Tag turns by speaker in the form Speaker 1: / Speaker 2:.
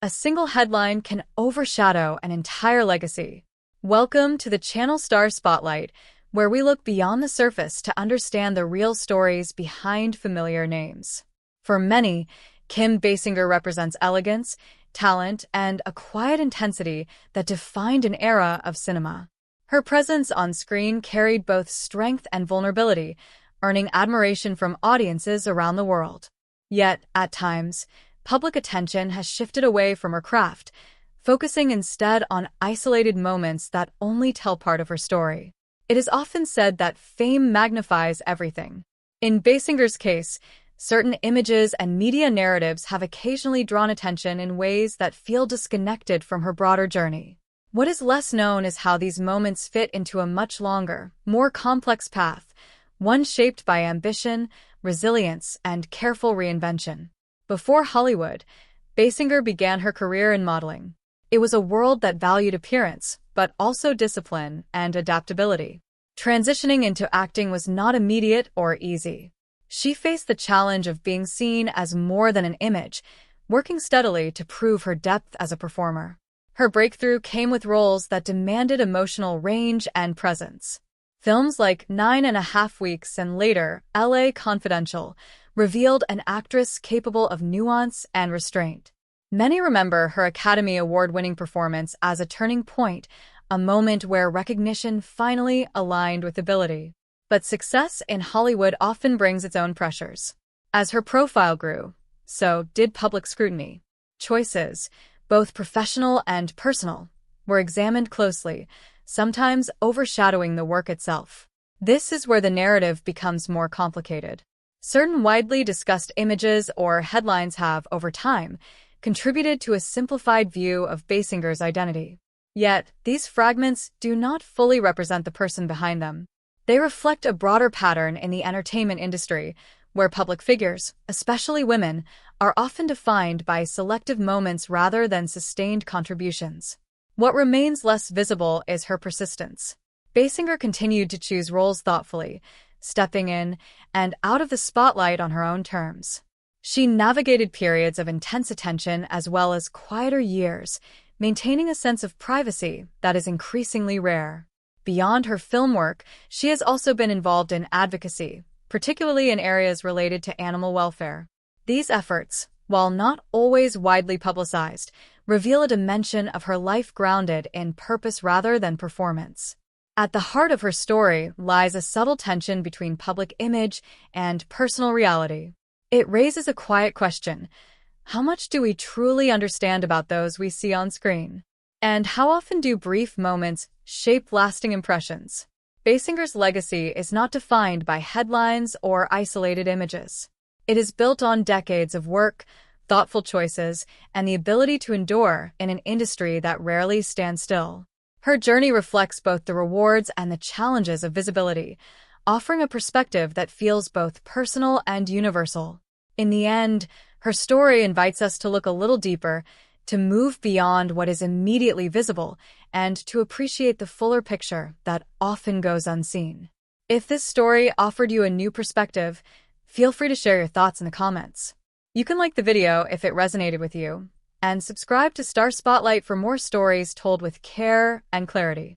Speaker 1: A single headline can overshadow an entire legacy. Welcome to the Channel Star Spotlight, where we look beyond the surface to understand the real stories behind familiar names. For many, Kim Basinger represents elegance, talent, and a quiet intensity that defined an era of cinema. Her presence on screen carried both strength and vulnerability, earning admiration from audiences around the world. Yet, at times, public attention has shifted away from her craft, focusing instead on isolated moments that only tell part of her story. It is often said that fame magnifies everything. In Basinger's case, certain images and media narratives have occasionally drawn attention in ways that feel disconnected from her broader journey. What is less known is how these moments fit into a much longer, more complex path, one shaped by ambition, resilience, and careful reinvention. Before Hollywood, Basinger began her career in modeling. It was a world that valued appearance, but also discipline and adaptability. Transitioning into acting was not immediate or easy. She faced the challenge of being seen as more than an image, working steadily to prove her depth as a performer. Her breakthrough came with roles that demanded emotional range and presence. Films like 9.5 Weeks and later, LA Confidential revealed an actress capable of nuance and restraint. Many remember her Academy Award-winning performance as a turning point, a moment where recognition finally aligned with ability. But success in Hollywood often brings its own pressures. As her profile grew, so did public scrutiny. Choices, both professional and personal, were examined closely, sometimes overshadowing the work itself. This is where the narrative becomes more complicated. Certain widely discussed images or headlines have, over time, contributed to a simplified view of Basinger's identity. Yet, these fragments do not fully represent the person behind them. They reflect a broader pattern in the entertainment industry, where public figures, especially women, are often defined by selective moments rather than sustained contributions. What remains less visible is her persistence. Basinger continued to choose roles thoughtfully, stepping in and out of the spotlight on her own terms. She navigated periods of intense attention as well as quieter years, maintaining a sense of privacy that is increasingly rare. Beyond her film work, she has also been involved in advocacy, particularly in areas related to animal welfare. These efforts, while not always widely publicized, reveal a dimension of her life grounded in purpose rather than performance. At the heart of her story lies a subtle tension between public image and personal reality. It raises a quiet question: how much do we truly understand about those we see on screen? And how often do brief moments shape lasting impressions? Basinger's legacy is not defined by headlines or isolated images. It is built on decades of work, thoughtful choices, and the ability to endure in an industry that rarely stands still. Her journey reflects both the rewards and the challenges of visibility, offering a perspective that feels both personal and universal. In the end, her story invites us to look a little deeper, to move beyond what is immediately visible, and to appreciate the fuller picture that often goes unseen. If this story offered you a new perspective, feel free to share your thoughts in the comments. You can like the video if it resonated with you, and subscribe to Star Spotlight for more stories told with care and clarity.